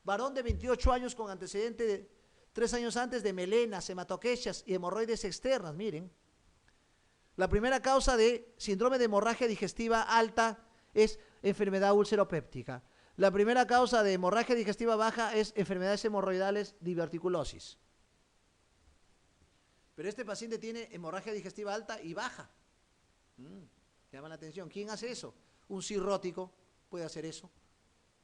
Varón de 28 años con antecedente de 3 años antes de melenas, hematoquecias y hemorroides externas, miren. La primera causa de síndrome de hemorragia digestiva alta es enfermedad úlcero-péptica. La primera causa de hemorragia digestiva baja es enfermedades hemorroidales, diverticulosis. Pero este paciente tiene hemorragia digestiva alta y baja. Llama la atención. ¿Quién hace eso? Un cirrótico puede hacer eso,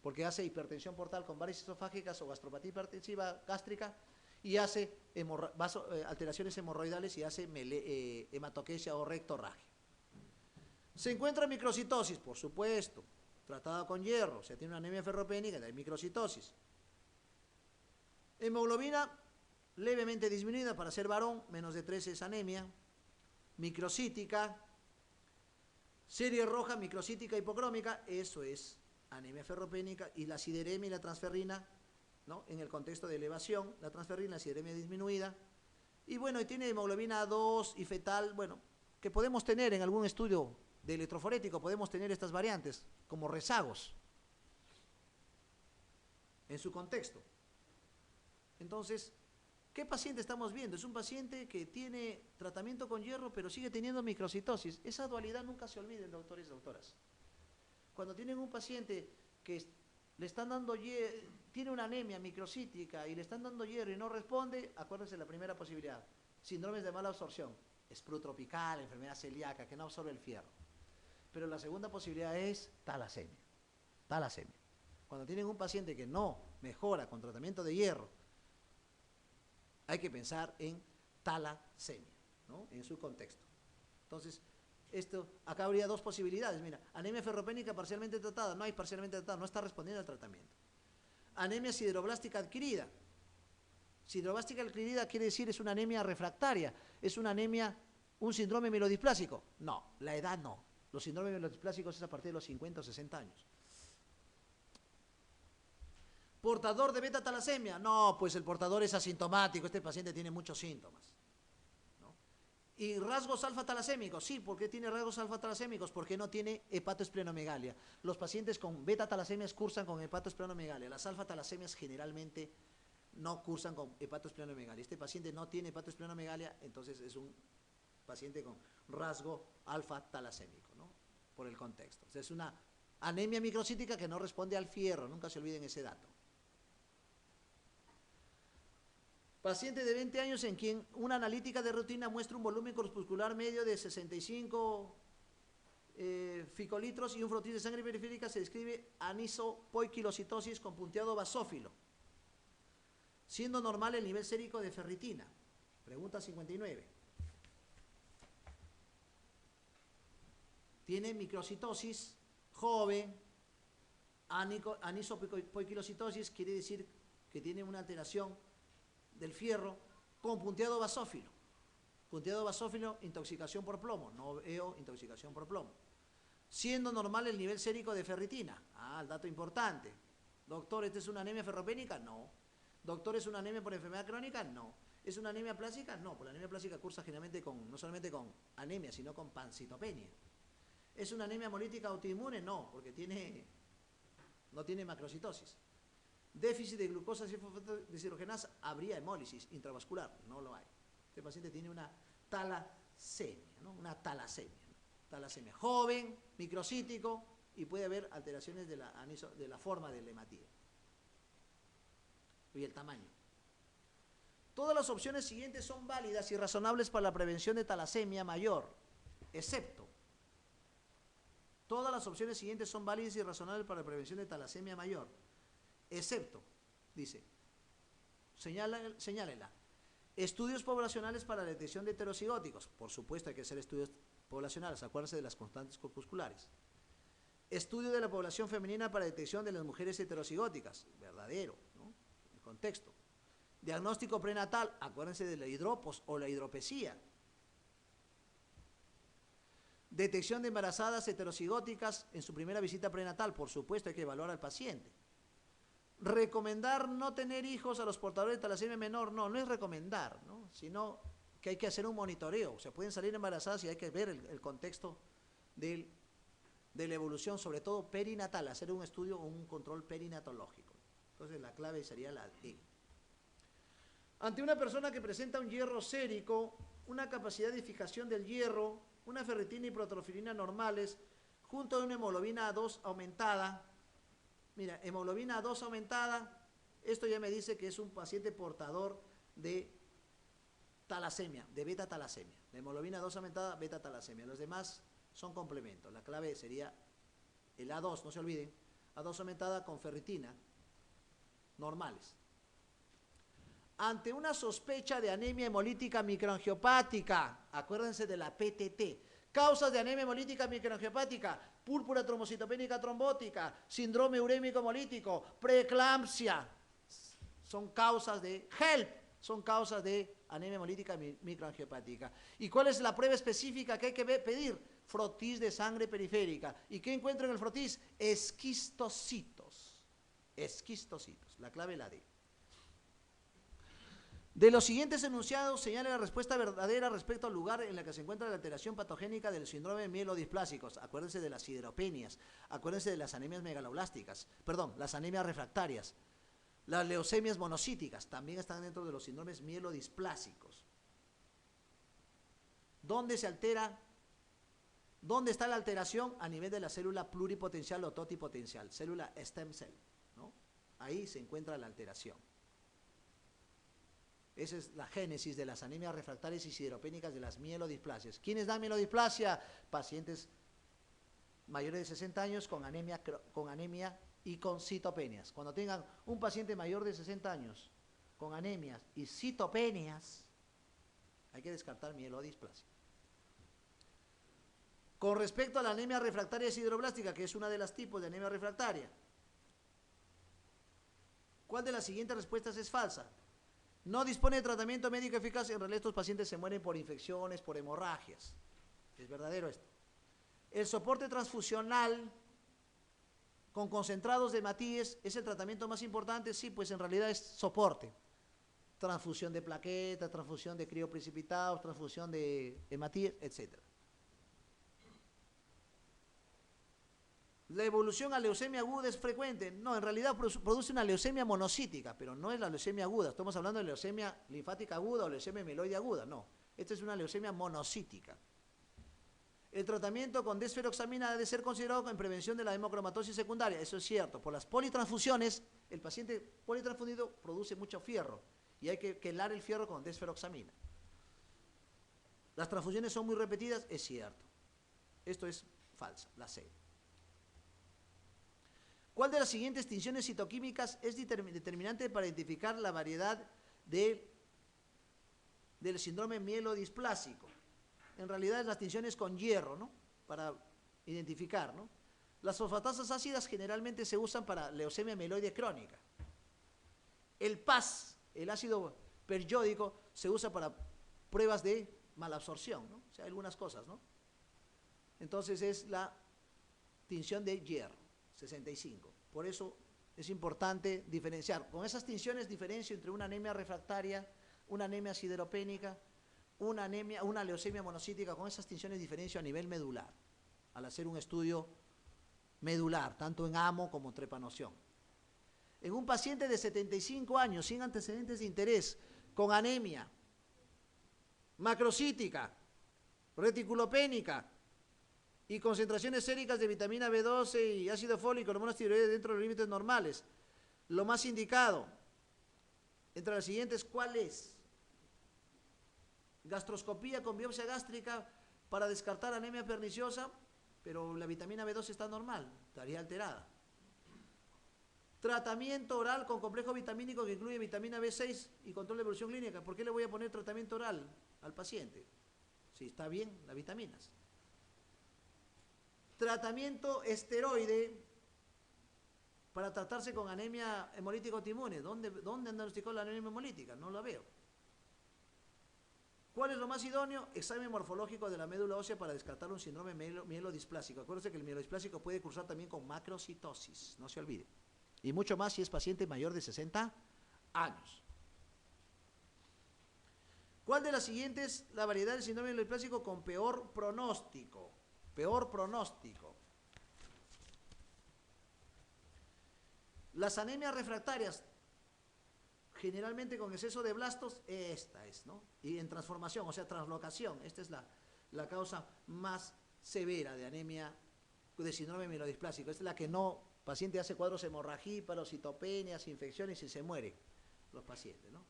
porque hace hipertensión portal con varices esofágicas o gastropatía hipertensiva gástrica y hace alteraciones hemorroidales y hace hematoquecia o rectorragia. ¿Se encuentra microcitosis? Por supuesto, tratada con hierro, o sea, tiene una anemia ferropénica, hay microcitosis. Hemoglobina levemente disminuida para ser varón, menos de 13 es anemia, microcítica, serie roja, microcítica hipocrómica, eso es anemia ferropénica, y la sideremia y la transferrina, ¿no? En el contexto de elevación, la transferrina, la sideremia disminuida, y bueno, y tiene hemoglobina 2 y fetal, bueno, que podemos tener en algún estudio de electroforético, podemos tener estas variantes como rezagos en su contexto. Entonces, ¿qué paciente estamos viendo? Es un paciente que tiene tratamiento con hierro, pero sigue teniendo microcitosis. Esa dualidad nunca se olviden, doctores y doctoras. Cuando tienen un paciente que le están dando tiene una anemia microcítica y le están dando hierro y no responde, acuérdense la primera posibilidad, síndromes de mala absorción, sprue tropical, enfermedad celíaca, que no absorbe el fierro. Pero la segunda posibilidad es talasemia. Talasemia. Cuando tienen un paciente que no mejora con tratamiento de hierro, hay que pensar en talasemia, ¿no? En su contexto. Entonces, acá habría dos posibilidades. Mira, anemia ferropénica parcialmente tratada, no hay parcialmente tratada, no está respondiendo al tratamiento. Anemia sideroblástica adquirida. Sideroblástica adquirida quiere decir es una anemia refractaria, es una anemia, un síndrome mielodisplásico. No, la edad no. Los síndromes mielodisplásicos es a partir de los 50 o 60 años. ¿Portador de beta-talasemia? No, pues el portador es asintomático, este paciente tiene muchos síntomas, ¿no? ¿Y rasgos alfa-talasémicos? Sí, ¿por qué tiene rasgos alfa-talasémicos? Porque no tiene hepatoesplenomegalia. Los pacientes con beta-talasemias cursan con hepatoesplenomegalia. Las alfa-talasemias generalmente no cursan con hepatoesplenomegalia. Este paciente no tiene hepatoesplenomegalia, entonces es un paciente con rasgo alfa-talasémico, ¿no? Por el contexto. O sea, es una anemia microcítica que no responde al fierro, nunca se olviden ese dato. Paciente de 20 años en quien una analítica de rutina muestra un volumen corpuscular medio de 65 ficolitros y un frotis de sangre periférica, se describe anisopoiquilocitosis con punteado basófilo, siendo normal el nivel sérico de ferritina. Pregunta 59. Tiene microcitosis, joven, anisopoiquilocitosis, quiere decir que tiene una alteración del fierro con punteado basófilo. Punteado basófilo, intoxicación por plomo, no veo intoxicación por plomo. Siendo normal el nivel sérico de ferritina. El dato importante. Doctor, ¿esta es una anemia ferropénica? No. Doctor, ¿es una anemia por enfermedad crónica? No. ¿Es una anemia plástica? No, por la anemia plástica cursa generalmente no solamente con anemia, sino con pancitopenia. ¿Es una anemia hemolítica autoinmune? No, porque no tiene macrocitosis. Déficit de glucosa deshidrogenasa, habría hemólisis intravascular, no lo hay. Este paciente tiene una talasemia, ¿no? Una talasemia, ¿no? Talasemia. Joven, microcítico, y puede haber alteraciones de la forma del hematío y el tamaño. Todas las opciones siguientes son válidas y razonables para la prevención de talasemia mayor, excepto. Todas las opciones siguientes son válidas y razonables para la prevención de talasemia mayor, excepto, dice, señálela, estudios poblacionales para la detección de heterocigóticos. Por supuesto hay que hacer estudios poblacionales, acuérdense de las constantes corpusculares. Estudio de la población femenina para detección de las mujeres heterocigóticas, verdadero, ¿no? El contexto. Diagnóstico prenatal, acuérdense de la hidropos o la hidropesía. Detección de embarazadas heterocigóticas en su primera visita prenatal, por supuesto hay que evaluar al paciente. Recomendar no tener hijos a los portadores de talasemia menor, no es recomendar, ¿no? Sino que hay que hacer un monitoreo, o sea, pueden salir embarazadas y hay que ver el contexto de la evolución, sobre todo perinatal, hacer un estudio o un control perinatológico. Entonces la clave sería la E. Ante una persona que presenta un hierro sérico, una capacidad de fijación del hierro, una ferritina y protrofilina normales, junto a una hemoglobina A2 aumentada. Mira, hemoglobina A2 aumentada, esto ya me dice que es un paciente portador de talasemia, de beta talasemia. La hemoglobina A2 aumentada, beta talasemia. Los demás son complementos. La clave sería el A2, no se olviden, A2 aumentada con ferritina, normales. Ante una sospecha de anemia hemolítica microangiopática, acuérdense de la PTT, causas de anemia hemolítica microangiopática, púrpura trombocitopénica trombótica, síndrome urémico hemolítico, preeclampsia, son causas de HELP, son causas de anemia hemolítica microangiopática. ¿Y cuál es la prueba específica que hay que pedir? Frotis de sangre periférica. ¿Y qué encuentro en el frotis? Esquistocitos. Esquistocitos. La clave es la D. De los siguientes enunciados, señale la respuesta verdadera respecto al lugar en el que se encuentra la alteración patogénica del síndrome mielodisplásicos. Acuérdense de las sideropenias, acuérdense de las anemias megaloblásticas, perdón, las anemias refractarias. Las leucemias monocíticas también están dentro de los síndromes mielodisplásicos. ¿Dónde se altera? ¿Dónde está la alteración? A nivel de la célula pluripotencial o totipotencial, célula stem cell, ¿no? Ahí se encuentra la alteración. Esa es la génesis de las anemias refractarias y sideropénicas de las mielodisplasias. ¿Quiénes dan mielodisplasia? Pacientes mayores de 60 años con anemia y con citopenias. Cuando tengan un paciente mayor de 60 años con anemias y citopenias, hay que descartar mielodisplasia. Con respecto a la anemia refractaria sideroblástica, que es una de las tipos de anemia refractaria, ¿cuál de las siguientes respuestas es falsa? No dispone de tratamiento médico eficaz. En realidad estos pacientes se mueren por infecciones, por hemorragias. Es verdadero esto. El soporte transfusional con concentrados de hematíes es el tratamiento más importante. Sí, pues en realidad es soporte. Transfusión de plaquetas, transfusión de crioprecipitados, transfusión de hematíes, etc. ¿La evolución a leucemia aguda es frecuente? No, en realidad produce una leucemia monocítica, pero no es la leucemia aguda. Estamos hablando de leucemia linfática aguda o leucemia mieloide aguda. No, esta es una leucemia monocítica. El tratamiento con desferoxamina debe ser considerado en prevención de la hemocromatosis secundaria. Eso es cierto. Por las politransfusiones, el paciente politransfundido produce mucho fierro y hay que quelar el fierro con desferoxamina. Las transfusiones son muy repetidas, es cierto. Esto es falsa, la C. ¿Cuál de las siguientes tinciones citoquímicas es determinante para identificar la variedad del síndrome mielodisplásico? En realidad es las tinciones con hierro, ¿no? Para identificar, ¿no? Las fosfatasas ácidas generalmente se usan para leucemia mieloide crónica. El PAS, el ácido periódico, se usa para pruebas de malabsorción, ¿no? O sea, algunas cosas, ¿no? Entonces es la tinción de hierro. 65. Por eso es importante diferenciar. Con esas tinciones diferencio entre una anemia refractaria, una anemia sideropénica, una leucemia monocítica. Con esas tinciones diferencio a nivel medular, al hacer un estudio medular, tanto en amo como trepanoción. En un paciente de 75 años, sin antecedentes de interés, con anemia macrocítica, reticulopénica, y concentraciones séricas de vitamina B12 y ácido fólico, hormonas tiroides dentro de los límites normales. Lo más indicado, entre las siguientes, ¿cuál es? Gastroscopía con biopsia gástrica para descartar anemia perniciosa, pero la vitamina B12 está normal, estaría alterada. Tratamiento oral con complejo vitamínico que incluye vitamina B6 y control de evolución clínica. ¿Por qué le voy a poner tratamiento oral al paciente? Si está bien las vitaminas. Tratamiento esteroide para tratarse con anemia hemolítica autoinmune. ¿Dónde diagnosticó la anemia hemolítica? No la veo. ¿Cuál es lo más idóneo? Examen morfológico de la médula ósea para descartar un síndrome mielodisplásico. Acuérdense que el mielodisplásico puede cursar también con macrocitosis, no se olvide. Y mucho más si es paciente mayor de 60 años. ¿Cuál de las siguientes la variedad del síndrome mielodisplásico con peor pronóstico? Peor pronóstico. Las anemias refractarias, generalmente con exceso de blastos, esta es, ¿no? Y en transformación, o sea, translocación, esta es la causa más severa de anemia de síndrome mielodisplásico. Esta es la que no, paciente hace cuadros hemorragíparos, citopenias, infecciones y se muere los pacientes, ¿no?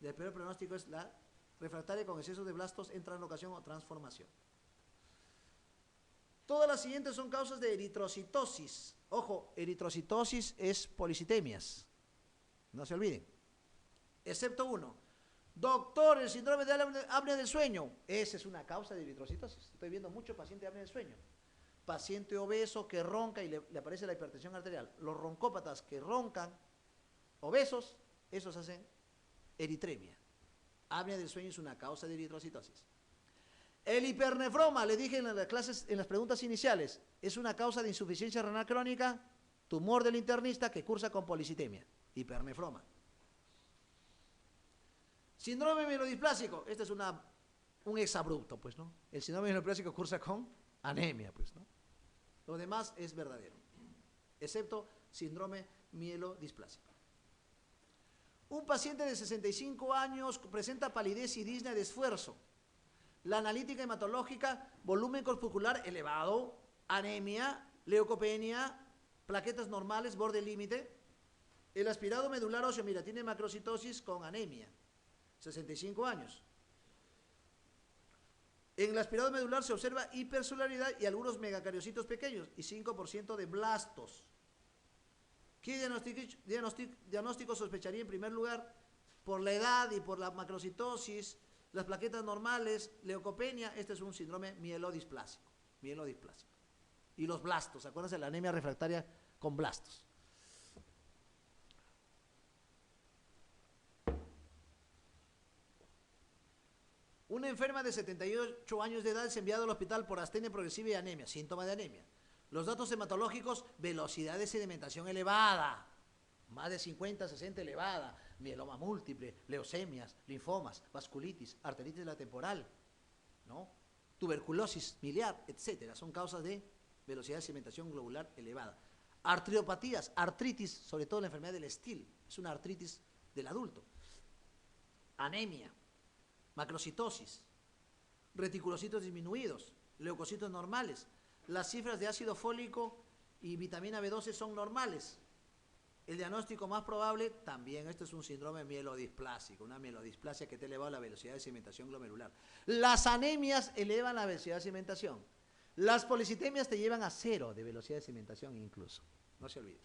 El peor pronóstico es la refractaria con exceso de blastos en translocación o transformación. Todas las siguientes son causas de eritrocitosis. Ojo, eritrocitosis es policitemias, no se olviden. Excepto uno. Doctor, el síndrome de apnea del sueño. Esa es una causa de eritrocitosis. Estoy viendo muchos pacientes de apnea del sueño. Paciente obeso que ronca y le aparece la hipertensión arterial. Los roncópatas que roncan, obesos, esos hacen eritremia. Apnea del sueño es una causa de eritrocitosis. El hipernefroma, le dije en las clases, en las preguntas iniciales, es una causa de insuficiencia renal crónica, tumor del internista que cursa con policitemia. Hipernefroma. Síndrome mielodisplásico, este es un exabrupto, pues, ¿no? El síndrome mielodisplásico cursa con anemia, pues, ¿no? Lo demás es verdadero, excepto síndrome mielodisplásico. Un paciente de 65 años presenta palidez y disnea de esfuerzo. La analítica hematológica, volumen corpuscular elevado, anemia, leucopenia, plaquetas normales, borde límite. El aspirado medular óseo, mira, tiene macrocitosis con anemia. 65 años. En el aspirado medular se observa hipersolaridad y algunos megacariocitos pequeños y 5% de blastos. ¿Qué diagnóstico sospecharía en primer lugar? Por la edad y por la macrocitosis, las plaquetas normales, leucopenia, este es un síndrome mielodisplásico. Mielodisplásico. Y los blastos, acuérdense de la anemia refractaria con blastos. Una enferma de 78 años de edad es enviada al hospital por astenia progresiva y anemia, síntoma de anemia. Los datos hematológicos, velocidad de sedimentación elevada, más de 50, 60 elevada, mieloma múltiple, leucemias, linfomas, vasculitis, arteritis de la temporal, ¿no? Tuberculosis miliar, etcétera. Son causas de velocidad de sedimentación globular elevada. Artriopatías, artritis, sobre todo la enfermedad del Still, es una artritis del adulto. Anemia, macrocitosis, reticulocitos disminuidos, leucocitos normales. Las cifras de ácido fólico y vitamina B12 son normales. El diagnóstico más probable, también esto es un síndrome mielodisplásico, una mielodisplasia que te eleva la velocidad de sedimentación glomerular. Las anemias elevan la velocidad de sedimentación. Las policitemias te llevan a 0 de velocidad de sedimentación incluso. No se olviden.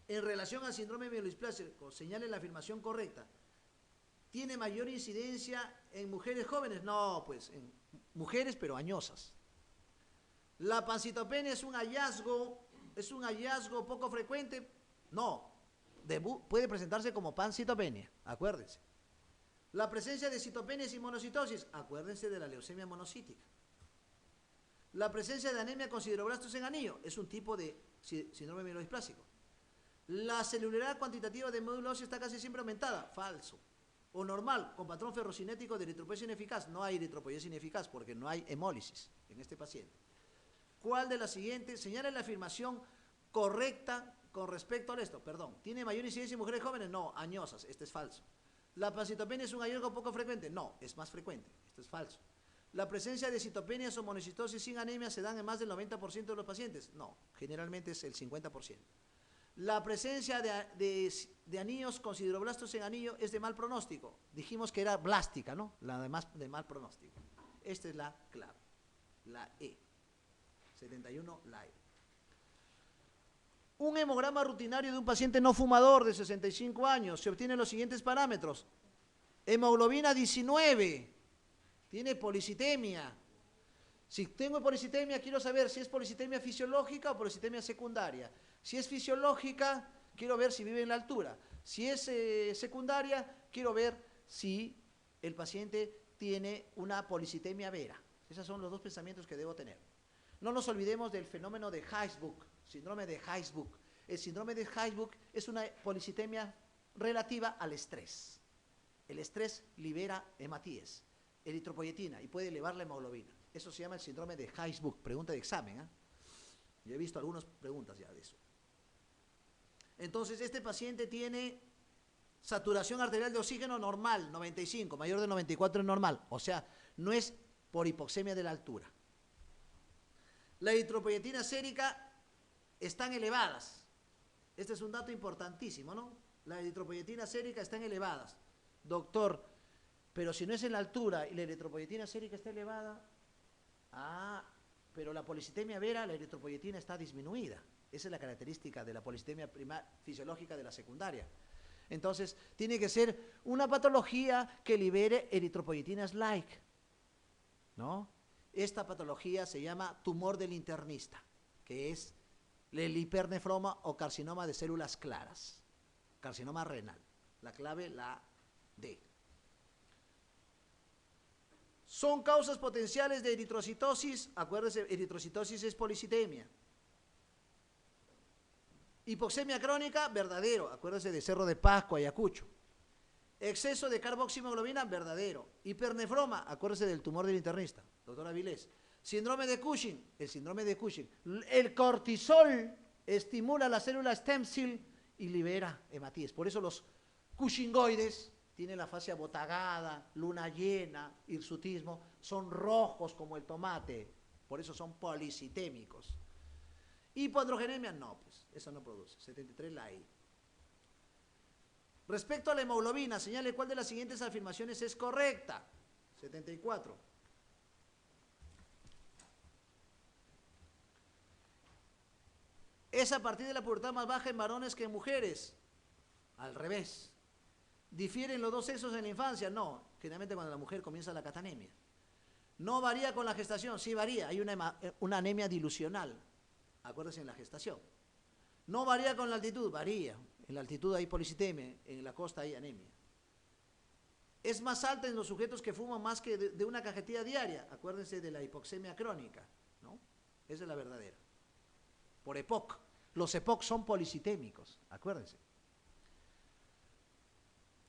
En relación al síndrome mielodisplásico, señale la afirmación correcta. ¿Tiene mayor incidencia en mujeres jóvenes? No, pues en mujeres pero añosas. ¿La pancitopenia es un hallazgo poco frecuente? No, puede presentarse como pancitopenia, acuérdense. La presencia de citopenias y monocitosis, acuérdense de la leucemia monocítica. La presencia de anemia con sideroblastos en anillo, es un tipo de síndrome mielodisplásico. La celularidad cuantitativa de módulo óseo está casi siempre aumentada, falso. O normal, con patrón ferrocinético de eritropoiesis ineficaz, no hay eritropoiesis ineficaz porque no hay hemólisis en este paciente. ¿Cuál de las siguientes? Señala la afirmación correcta con respecto a esto. Perdón, ¿tiene mayor incidencia en mujeres jóvenes? No, añosas, este es falso. ¿La pancitopenia es un hallazgo poco frecuente? No, es más frecuente, esto es falso. ¿La presencia de citopenias o monocitosis sin anemia se dan en más del 90% de los pacientes? No, generalmente es el 50%. La presencia de anillos con sideroblastos en anillo es de mal pronóstico. Dijimos que era blástica, ¿no? La de mal pronóstico. Esta es la clave, la E. 71, la E. Un hemograma rutinario de un paciente no fumador de 65 años. Se obtienen los siguientes parámetros. Hemoglobina 19. Tiene policitemia. Si tengo policitemia, quiero saber si es policitemia fisiológica o policitemia secundaria. Si es fisiológica, quiero ver si vive en la altura. Si es secundaria, quiero ver si el paciente tiene una policitemia vera. Esos son los dos pensamientos que debo tener. No nos olvidemos del fenómeno de Heinsberg, síndrome de Heinsberg. El síndrome de Heinsberg es una policitemia relativa al estrés. El estrés libera hematíes, eritropoyetina y puede elevar la hemoglobina. Eso se llama el síndrome de Heinsberg. Pregunta de examen, ¿eh? Yo he visto algunas preguntas ya de eso. Entonces, este paciente tiene saturación arterial de oxígeno normal, 95, mayor de 94 es normal. O sea, no es por hipoxemia de la altura. La eritropoyetina sérica están elevadas. Este es un dato importantísimo, ¿no? La eritropoyetina sérica están elevadas. Doctor, pero si no es en la altura y la eritropoyetina sérica está elevada, pero la policitemia vera, la eritropoyetina está disminuida. Esa es la característica de la policitemia fisiológica de la secundaria. Entonces, tiene que ser una patología que libere eritropoyetinas like, ¿no? Esta patología se llama tumor del internista, que es el hipernefroma o carcinoma de células claras, carcinoma renal. La clave, la D. Son causas potenciales de eritrocitosis. Acuérdense, eritrocitosis es policitemia. Hipoxemia crónica, verdadero. Acuérdense de Cerro de Pascua, Ayacucho. Exceso de carboxihemoglobina, verdadero. Hipernefroma, acuérdense del tumor del internista, doctor Avilés. Síndrome de Cushing, el síndrome de Cushing. El cortisol estimula la célula stem cell y libera hematíes. Por eso los cushingoides tienen la fascia botagada, luna llena, hirsutismo, son rojos como el tomate. Por eso son policitémicos. Hipoandrogenemia, no, pues, eso no produce. 73 la I. Respecto a la hemoglobina, señale cuál de las siguientes afirmaciones es correcta. 74. Es a partir de la pubertad más baja en varones que en mujeres. Al revés. ¿Difieren los dos sexos en la infancia? No, generalmente cuando la mujer comienza la catanemia. ¿No varía con la gestación? Sí varía, hay una anemia dilucional. Acuérdense en la gestación. ¿No varía con la altitud? Varía. En la altitud hay policitemia, en la costa hay anemia. ¿Es más alta en los sujetos que fuman más que de una cajetilla diaria? Acuérdense de la hipoxemia crónica, ¿no? Esa es la verdadera. Por EPOC. Los EPOC son policitémicos, acuérdense.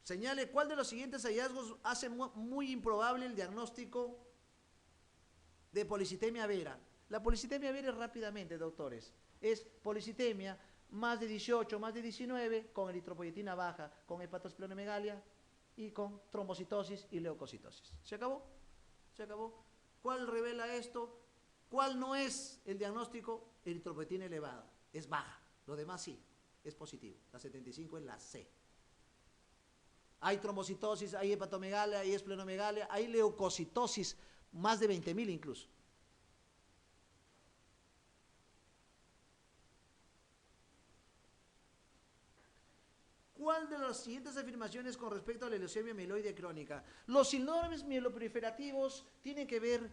Señale cuál de los siguientes hallazgos hace muy improbable el diagnóstico de policitemia vera. La policitemia vera es rápidamente, doctores. Es policitemia más de 18, más de 19, con eritropoyetina baja, con hepatosplenomegalia y con trombocitosis y leucocitosis. ¿Se acabó? ¿Se acabó? ¿Cuál revela esto? ¿Cuál no es el diagnóstico? Eritropoyetina elevada. Es baja. Lo demás sí, es positivo. La 75 es la C. Hay trombocitosis, hay hepatomegalia, hay esplenomegalia, hay leucocitosis, más de 20.000 incluso. ¿Cuál de las siguientes afirmaciones con respecto a la leucemia mieloide crónica? Los síndromes mieloproliferativos tienen que ver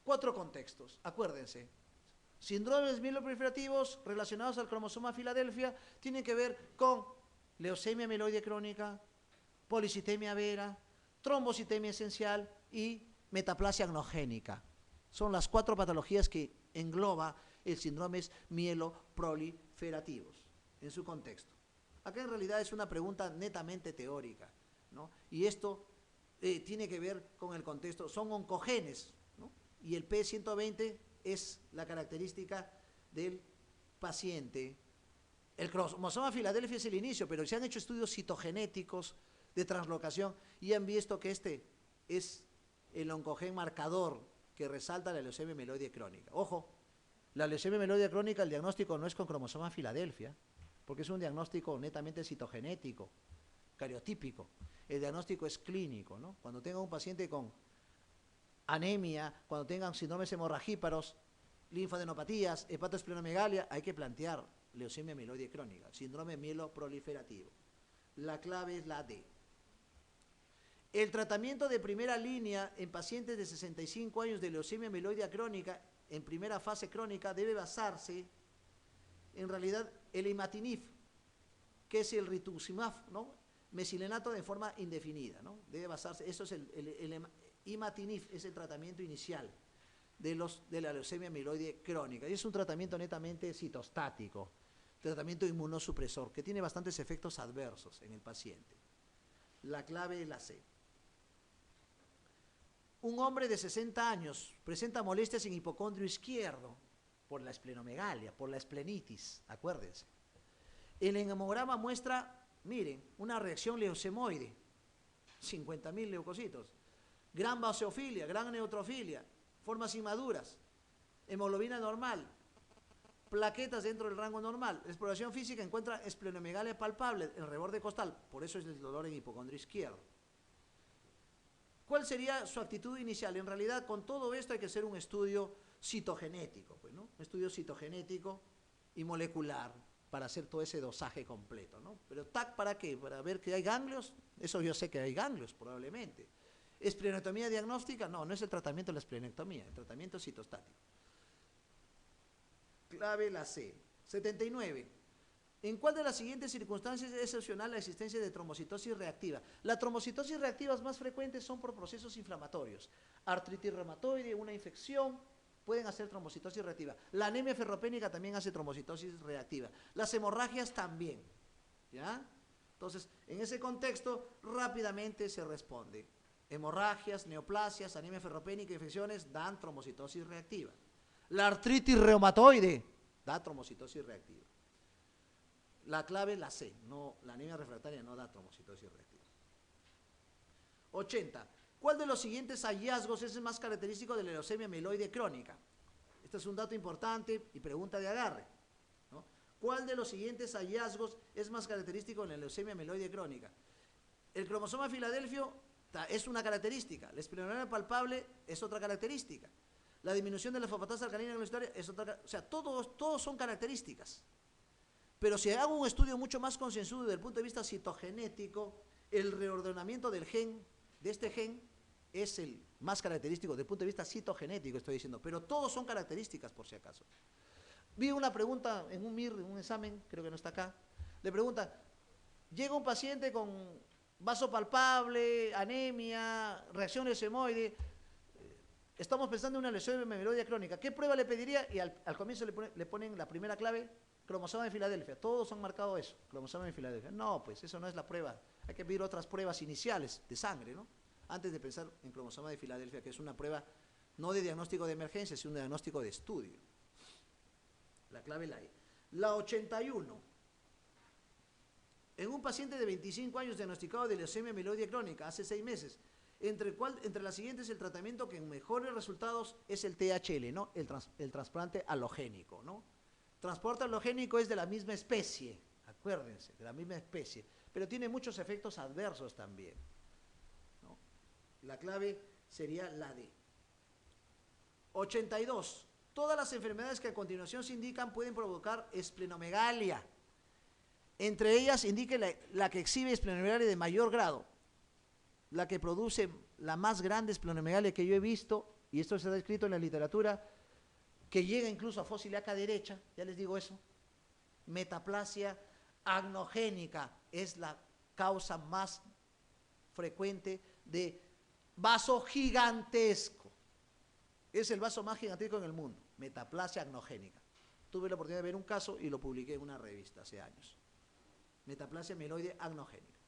4 contextos, acuérdense. Síndromes mieloproliferativos relacionados al cromosoma Filadelfia tienen que ver con leucemia mieloide crónica, policitemia vera, trombocitemia esencial y metaplasia agnogénica. Son las 4 patologías que engloba el síndrome mieloproliferativos en su contexto. Acá en realidad es una pregunta netamente teórica, ¿no? Y esto tiene que ver con el contexto, son oncogenes, ¿no? Y el P120 es la característica del paciente. El cromosoma Filadelfia es el inicio, pero se han hecho estudios citogenéticos de translocación y han visto que este es el oncogen marcador que resalta la leucemia mieloide crónica. Ojo, la leucemia mieloide crónica, el diagnóstico no es con cromosoma Filadelfia, porque es un diagnóstico netamente citogenético, cariotípico. El diagnóstico es clínico, ¿no? Cuando tenga un paciente con anemia, cuando tengan síndromes hemorragíparos, linfadenopatías, hepatosplenomegalia, hay que plantear leucemia mieloide crónica, síndrome mieloproliferativo. La clave es la D. El tratamiento de primera línea en pacientes de 65 años de leucemia mieloide crónica, en primera fase crónica, debe basarse en realidad el imatinib, que es el rituximab, ¿no? Mesilenato de forma indefinida, ¿no? Debe basarse, eso es el imatinib, es el tratamiento inicial de la leucemia mieloide crónica. Y es un tratamiento netamente citostático, tratamiento inmunosupresor, que tiene bastantes efectos adversos en el paciente. La clave es la C. Un hombre de 60 años presenta molestias en hipocondrio izquierdo. por la esplenomegalia, por la esplenitis, acuérdense. El hemograma muestra, miren, una reacción leucemoide, 50.000 leucocitos, gran basofilia, gran neutrofilia, formas inmaduras, hemoglobina normal, plaquetas dentro del rango normal. La exploración física encuentra esplenomegalia palpable, el reborde costal, por eso es el dolor en hipocondrio izquierdo. ¿Cuál sería su actitud inicial? En realidad, con todo esto hay que hacer un estudio citogenético, pues, ¿no? Un estudio citogenético y molecular para hacer todo ese dosaje completo, ¿no? Pero TAC, ¿para qué? Para ver que hay ganglios. Eso yo sé que hay ganglios, probablemente. ¿Esplenectomía diagnóstica? No, no es el tratamiento de la esplenectomía, el tratamiento es citostático. Clave la C. 79. ¿En cuál de las siguientes circunstancias es excepcional la existencia de trombocitosis reactiva? Las trombocitosis reactivas más frecuentes son por procesos inflamatorios. Artritis reumatoide, una infección, pueden hacer trombocitosis reactiva. La anemia ferropénica también hace trombocitosis reactiva. Las hemorragias también. ¿Ya? Entonces, en ese contexto, rápidamente se responde. Hemorragias, neoplasias, anemia ferropénica, infecciones dan trombocitosis reactiva. La artritis reumatoide da trombocitosis reactiva. La clave la C, no, la anemia refractaria no da trombocitosis reactiva. 80. ¿Cuál de los siguientes hallazgos es el más característico de la leucemia mieloide crónica? Este es un dato importante y pregunta de agarre, ¿no? ¿Cuál de los siguientes hallazgos es más característico de la leucemia mieloide crónica? El cromosoma Filadelfio es una característica, la esplenomegalia palpable es otra característica, la disminución de la fosfatasa alcalina granulitaria es otra, o sea, todos son características. Pero si hago un estudio mucho más concienzudo desde el punto de vista citogenético, el reordenamiento del gen, de este gen, es el más característico desde el punto de vista citogenético, estoy diciendo, pero todos son características por si acaso. Vi una pregunta en un MIR, en un examen, creo que no está acá, le pregunta, llega un paciente con vaso palpable, anemia, reacción leucemoide, estamos pensando en una lesión mieloide crónica, ¿qué prueba le pediría? Y al comienzo le ponen la primera clave, cromosoma de Filadelfia, todos han marcado eso, cromosoma de Filadelfia. No, pues eso no es la prueba, hay que pedir otras pruebas iniciales de sangre, ¿no? Antes de pensar en cromosoma de Filadelfia, que es una prueba no de diagnóstico de emergencia, sino de diagnóstico de estudio. La clave la E. La 81. En un paciente de 25 años diagnosticado de leucemia mieloide crónica hace 6 meses, entre las siguientes el tratamiento que en mejores resultados es el THL, ¿no? El trasplante halogénico, ¿no? Transporte halogénico es de la misma especie, acuérdense, de la misma especie, pero tiene muchos efectos adversos también, ¿no? La clave sería la D. 82. Todas las enfermedades que a continuación se indican pueden provocar esplenomegalia. Entre ellas indique la que exhibe esplenomegalia de mayor grado, la que produce la más grande esplenomegalia que yo he visto, y esto se ha descrito en la literatura, que llega incluso a fosiliaca derecha, ya les digo eso, metaplasia agnogénica es la causa más frecuente de vaso gigantesco. Es el vaso más gigantesco en el mundo, metaplasia agnogénica. Tuve la oportunidad de ver un caso y lo publiqué en una revista hace años. Metaplasia mieloide agnogénica.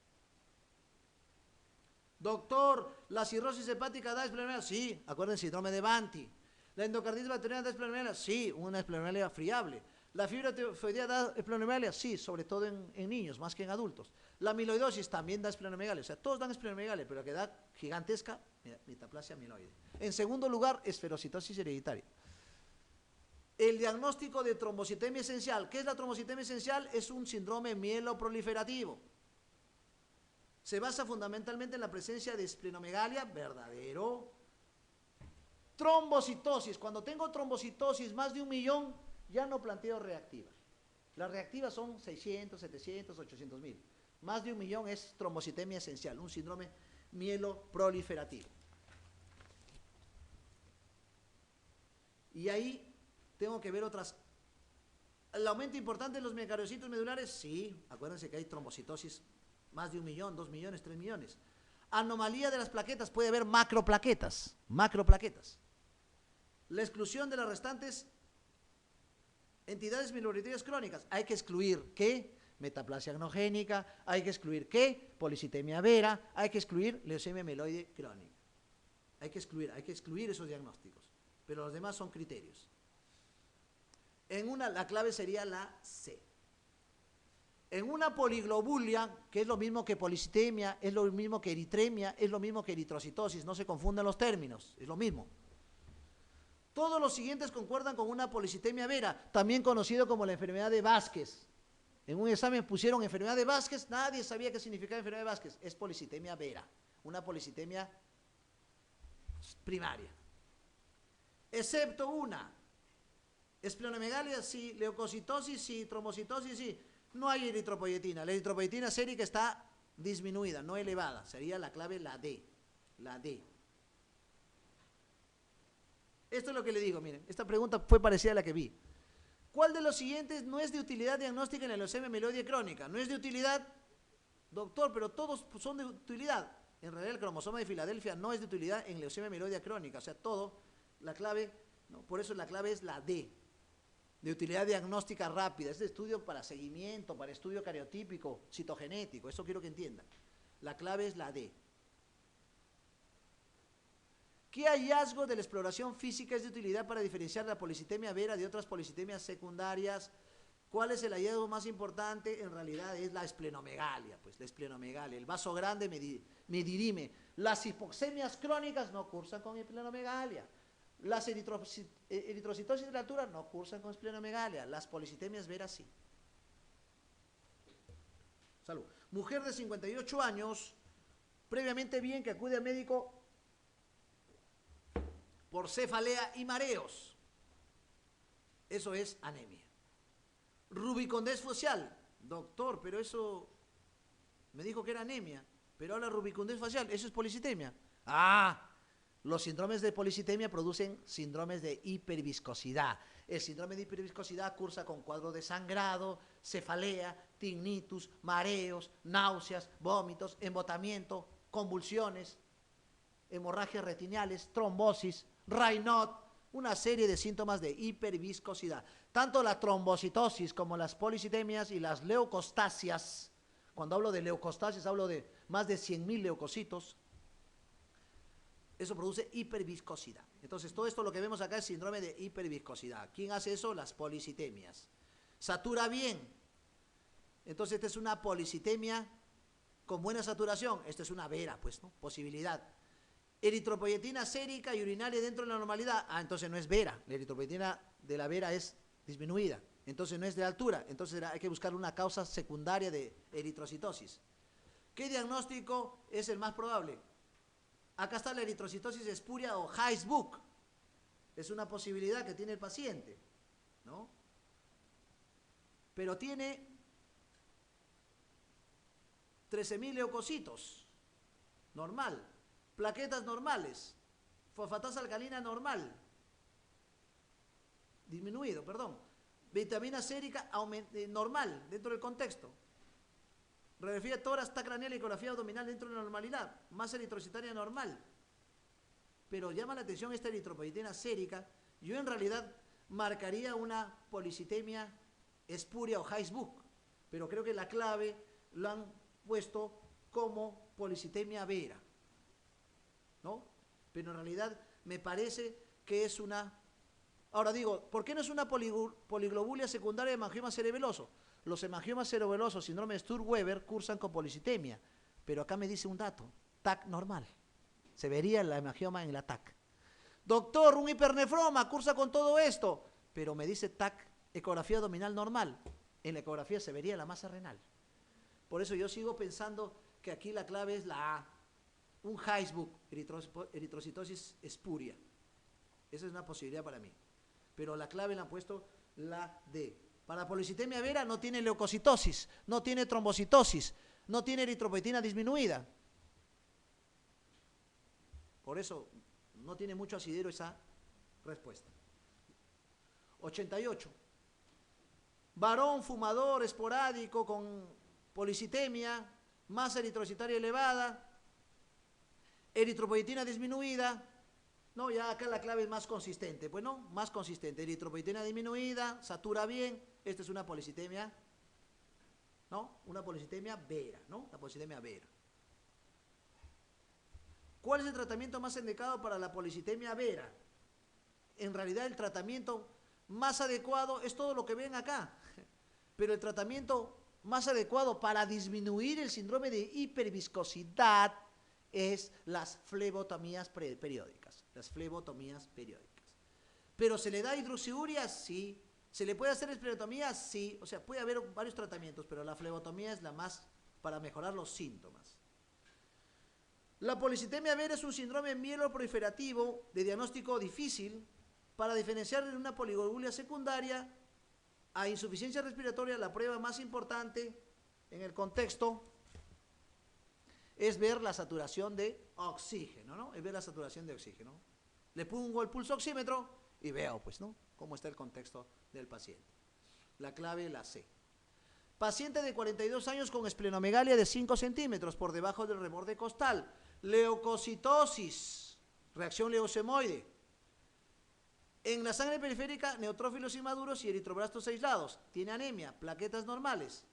Doctor, ¿la cirrosis hepática da esplenomegalia? Sí, acuérdense, síndrome de Banti. ¿La endocarditis bacteriana da esplenomegalia? Sí, una esplenomegalia friable. ¿La fibra tifoidea da esplenomegalia? Sí, sobre todo en niños, más que en adultos. ¿La amiloidosis también da esplenomegalia? O sea, todos dan esplenomegalia, pero la que da gigantesca, metaplasia amiloide. En segundo lugar, esferocitosis hereditaria. El diagnóstico de trombocitemia esencial. ¿Qué es la trombocitemia esencial? Es un síndrome mieloproliferativo. Se basa fundamentalmente en la presencia de esplenomegalia, verdadero. Trombocitosis. Cuando tengo trombocitosis más de 1 millón, ya no planteo reactivas. Las reactivas son 600, 700, 800.000. Más de 1 millón es trombocitemia esencial, un síndrome mieloproliferativo. Y ahí tengo que ver otras. ¿El aumento importante de los megakardiocitos medulares? Sí, acuérdense que hay trombocitosis más de 1 millón, 2 millones, 3 millones. Anomalía de las plaquetas, puede haber macroplaquetas. La exclusión de las restantes entidades mieloproliferativas crónicas. Hay que excluir, ¿qué? Metaplasia agnogénica, hay que excluir, ¿qué? Policitemia vera, hay que excluir leucemia mieloide crónica. Hay que excluir esos diagnósticos, pero los demás son criterios. la clave sería la C. En una poliglobulia, que es lo mismo que policitemia, es lo mismo que eritremia, es lo mismo que eritrocitosis, no se confunden los términos, es lo mismo. Todos los siguientes concuerdan con una policitemia vera, también conocido como la enfermedad de Vázquez. En un examen pusieron enfermedad de Vázquez, nadie sabía qué significaba enfermedad de Vázquez, es policitemia vera, una policitemia primaria. Excepto una, esplenomegalia sí, leucocitosis sí, trombocitosis sí, no hay eritropoyetina. La eritropoyetina sérica está disminuida, no elevada. Sería la clave la D. La D. Esto es lo que le digo, miren. Esta pregunta fue parecida a la que vi. ¿Cuál de los siguientes no es de utilidad diagnóstica en la leucemia mieloide crónica? No es de utilidad, doctor, pero todos son de utilidad. En realidad el cromosoma de Filadelfia no es de utilidad en leucemia mieloide crónica. O sea, todo, la clave, ¿no? Por eso la clave es la D. De utilidad diagnóstica rápida, es de estudio para seguimiento, para estudio cariotípico, citogenético, eso quiero que entiendan. La clave es la D. ¿Qué hallazgo de la exploración física es de utilidad para diferenciar la policitemia vera de otras policitemias secundarias? ¿Cuál es el hallazgo más importante? En realidad es la esplenomegalia, pues la esplenomegalia, el vaso grande me dirime. Las hipoxemias crónicas no cursan con esplenomegalia. Las eritrocitosis de la altura no cursan con esplenomegalia. Las policitemias veras sí. Salud. Mujer de 58 años, previamente bien, que acude al médico por cefalea y mareos. Eso es anemia. Rubicondés facial. Doctor, pero eso me dijo que era anemia. Pero ahora rubicondés facial, eso es policitemia. Ah, los síndromes de policitemia producen síndromes de hiperviscosidad. El síndrome de hiperviscosidad cursa con cuadro de sangrado, cefalea, tinnitus, mareos, náuseas, vómitos, embotamiento, convulsiones, hemorragias retinales, trombosis, Raynaud, una serie de síntomas de hiperviscosidad. Tanto la trombocitosis como las policitemias y las leucostasias, cuando hablo de leucostasias hablo de más de 100.000 leucocitos, eso produce hiperviscosidad. Entonces, todo esto lo que vemos acá es síndrome de hiperviscosidad. ¿Quién hace eso? Las policitemias. Satura bien. Entonces, esta es una policitemia con buena saturación. Esta es una vera, pues, ¿no? Posibilidad. Eritropoyetina sérica y urinaria dentro de la normalidad. Ah, entonces no es vera. La eritropoyetina de la vera es disminuida. Entonces no es de altura. Entonces hay que buscar una causa secundaria de eritrocitosis. ¿Qué diagnóstico es el más probable? Acá está la eritrocitosis espuria o Heiss-Buck. Es una posibilidad que tiene el paciente, ¿no? Pero tiene 13.000 leucocitos, normal. Plaquetas normales. Fosfatasa alcalina normal. Disminuido, perdón. Vitamina sérica normal dentro del contexto. Radiografía tórax, TAC craneal y ecografía abdominal dentro de la normalidad. Masa eritrocitaria normal. Pero llama la atención esta eritropoyetina sérica. Yo en realidad marcaría una policitemia espuria o Heiss-Buck. Pero creo que la clave lo han puesto como policitemia vera, ¿no? Pero en realidad me parece que es una... Ahora digo, ¿por qué no es una poliglobulia secundaria de hemangioma cerebeloso? Los hemangiomas cerebelosos, síndrome de Sturge-Weber, cursan con policitemia, pero acá me dice un dato, TAC normal. Se vería el hemangioma en la TAC. Doctor, un hipernefroma, cursa con todo esto, pero me dice TAC, ecografía abdominal normal. En la ecografía se vería la masa renal. Por eso yo sigo pensando que aquí la clave es la A. Un Heiss-Buck, eritrocitosis espuria. Esa es una posibilidad para mí. Pero la clave la han puesto la D. Para policitemia vera no tiene leucocitosis, no tiene trombocitosis, no tiene eritropoyetina disminuida. Por eso no tiene mucho asidero esa respuesta. 88. Varón fumador esporádico con policitemia, masa eritrocitaria elevada, eritropoyetina disminuida. No, ya acá la clave es más consistente. Pues no, más consistente. Eritropoyetina disminuida, satura bien. Esta es una policitemia, ¿no? Una policitemia vera, ¿no? La policitemia vera. ¿Cuál es el tratamiento más indicado para la policitemia vera? En realidad el tratamiento más adecuado es todo lo que ven acá, pero el tratamiento más adecuado para disminuir el síndrome de hiperviscosidad es las flebotomías periódicas, Pero ¿se le da hidroxiuria? Sí. ¿Se le puede hacer esplenotomía? Sí. O sea, puede haber varios tratamientos, pero la flebotomía es la más para mejorar los síntomas. La policitemia vera es un síndrome mieloproliferativo de diagnóstico difícil. Para diferenciar de una poliglobulia secundaria a insuficiencia respiratoria, la prueba más importante en el contexto es ver la saturación de oxígeno, ¿no? Es ver la saturación de oxígeno. Le pongo el pulso oxímetro y veo, pues, ¿no?, cómo está el contexto del paciente. La clave, la C. Paciente de 42 años con esplenomegalia de 5 centímetros por debajo del reborde costal. Leucocitosis, reacción leucemoide. En la sangre periférica, neutrófilos inmaduros y eritroblastos aislados. Tiene anemia, plaquetas normales.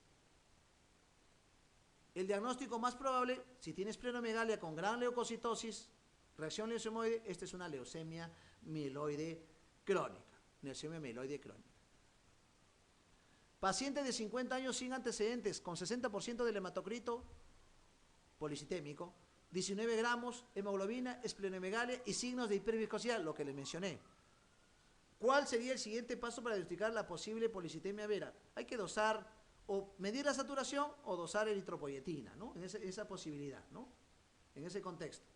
El diagnóstico más probable, si tiene esplenomegalia con gran leucocitosis, reacción leucemoide, esta es una leucemia mieloide crónica. Paciente de 50 años sin antecedentes, con 60% del hematocrito policitémico, 19 gramos, hemoglobina, esplenomegalia y signos de hiperviscosidad, lo que les mencioné. ¿Cuál sería el siguiente paso para diagnosticar la posible policitemia vera? Hay que dosar o medir la saturación o dosar eritropoyetina, ¿no? En esa posibilidad, ¿no? En ese contexto.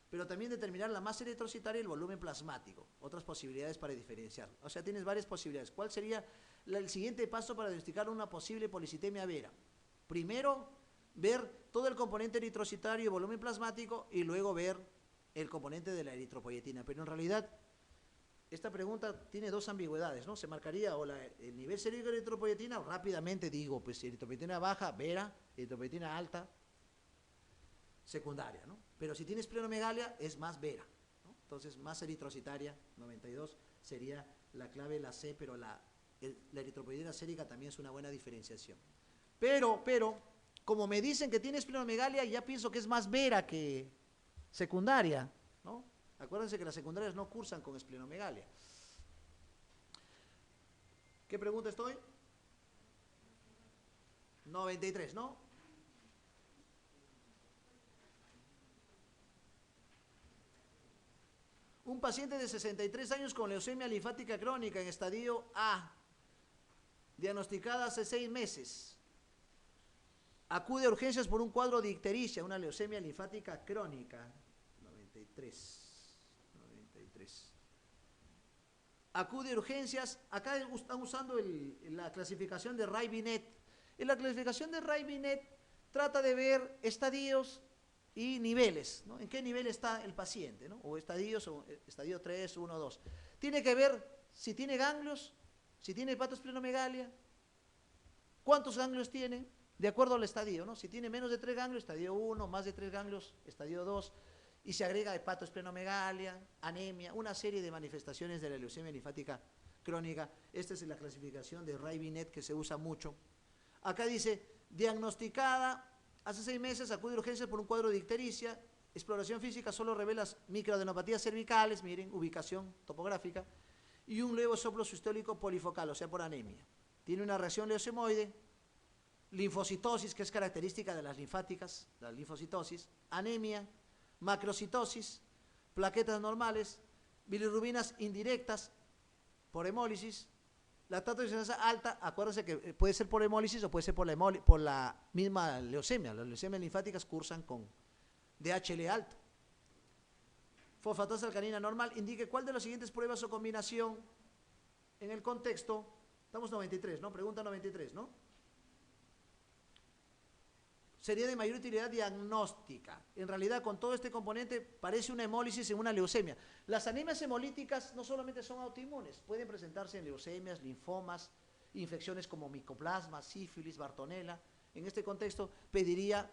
Pero también determinar la masa eritrocitaria y el volumen plasmático. Otras posibilidades para diferenciar. O sea, tienes varias posibilidades. ¿Cuál sería el siguiente paso para diagnosticar una posible policitemia vera? Primero, ver todo el componente eritrocitario y volumen plasmático y luego ver el componente de la eritropoyetina. Pero en realidad, esta pregunta tiene dos ambigüedades, ¿no? Se marcaría o el nivel sérico de eritropoyetina, o rápidamente digo, pues eritropoyetina baja, vera, eritropoyetina alta, secundaria, ¿no? Pero si tienes esplenomegalia, es más vera, ¿no? Entonces, más eritrocitaria, 92, sería la clave, la C, pero la eritropoyetina sérica también es una buena diferenciación. Pero, como me dicen que tiene esplenomegalia, ya pienso que es más vera que secundaria, ¿no? Acuérdense que las secundarias no cursan con esplenomegalia. ¿Qué pregunta estoy? 93, ¿no? Un paciente de 63 años con leucemia linfática crónica en estadio A, diagnosticada hace 6 meses. Acude a urgencias por un cuadro de ictericia, una leucemia linfática crónica. 93. Acude a urgencias. Acá están usando la clasificación de Ray-Binet. En la clasificación de Ray-Binet trata de ver estadios y niveles, ¿no? ¿En qué nivel está el paciente, ¿no? O estadios, o estadio 3, 1, 2. Tiene que ver si tiene ganglios, si tiene hepatosplenomegalia, cuántos ganglios tiene, de acuerdo al estadio, ¿no? Si tiene menos de 3 ganglios, estadio 1, más de 3 ganglios, estadio 2, y se agrega hepatosplenomegalia, anemia, una serie de manifestaciones de la leucemia linfática crónica. Esta es la clasificación de Ray-Binet que se usa mucho. Acá dice, diagnosticada hace 6 meses, acude a urgencias por un cuadro de ictericia, exploración física solo revela microadenopatías cervicales, miren, ubicación topográfica, y un leve soplo sistólico polifocal, o sea, por anemia. Tiene una reacción leucemoide, linfocitosis, que es característica de las linfáticas, la linfocitosis, anemia, macrocitosis, plaquetas normales, bilirrubinas indirectas por hemólisis, lactato de senasa alta. Acuérdense que puede ser por hemólisis o puede ser por la misma leucemia. Las leucemias linfáticas cursan con DHL alto. Fosfatasa alcalina normal. Indique cuál de las siguientes pruebas o combinación en el contexto. Estamos 93, ¿no? Pregunta 93, ¿no? Sería de mayor utilidad diagnóstica. En realidad, con todo este componente, parece una hemólisis en una leucemia. Las anemias hemolíticas no solamente son autoinmunes, pueden presentarse en leucemias, linfomas, infecciones como micoplasma, sífilis, bartonella. En este contexto, pediría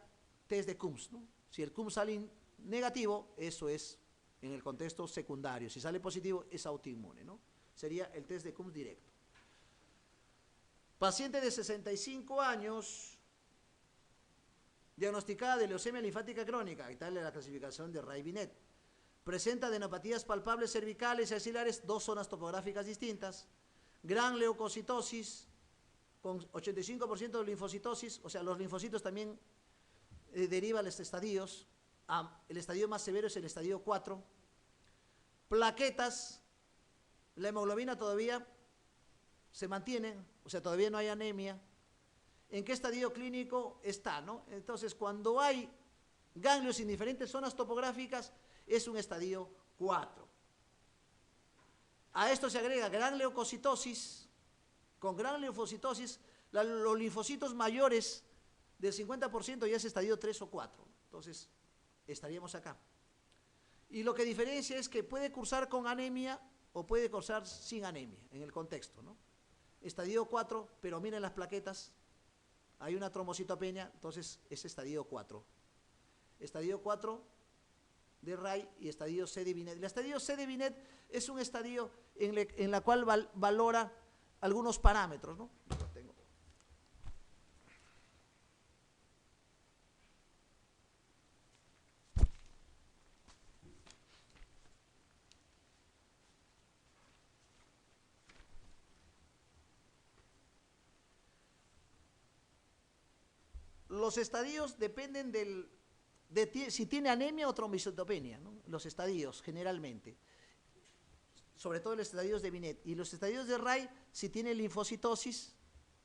test de Coombs, ¿no? Si el Coombs sale negativo, eso es en el contexto secundario. Si sale positivo, es autoinmune, ¿no? Sería el test de Coombs directo. Paciente de 65 años... diagnosticada de leucemia linfática crónica, y tal es la clasificación de Ray-Binet. Presenta adenopatías palpables cervicales y axilares, 2 zonas topográficas distintas. gran leucocitosis, con 85% de linfocitosis, o sea, los linfocitos también derivan los estadios. El estadio más severo es el estadio 4. Plaquetas, la hemoglobina todavía se mantiene, o sea, todavía no hay anemia. ¿En qué estadio clínico está, no? Entonces, cuando hay ganglios en diferentes zonas topográficas, es un estadio 4. A esto se agrega gran leucocitosis. Con gran linfocitosis, los linfocitos mayores del 50% ya es estadio 3 o 4. Entonces, estaríamos acá. Y lo que diferencia es que puede cursar con anemia o puede cursar sin anemia, en el contexto, ¿no? Estadio 4, pero miren las plaquetas, hay una trombocitopenia, entonces es estadio 4. Estadio 4 de Ray y estadio C de Binet. El estadio C de Binet es un estadio en la cual valora algunos parámetros, ¿no? Los estadios dependen de si tiene anemia o trombocitopenia, ¿no? Los estadios, generalmente. Sobre todo los estadios de Binet. Y los estadios de Ray, si tiene linfocitosis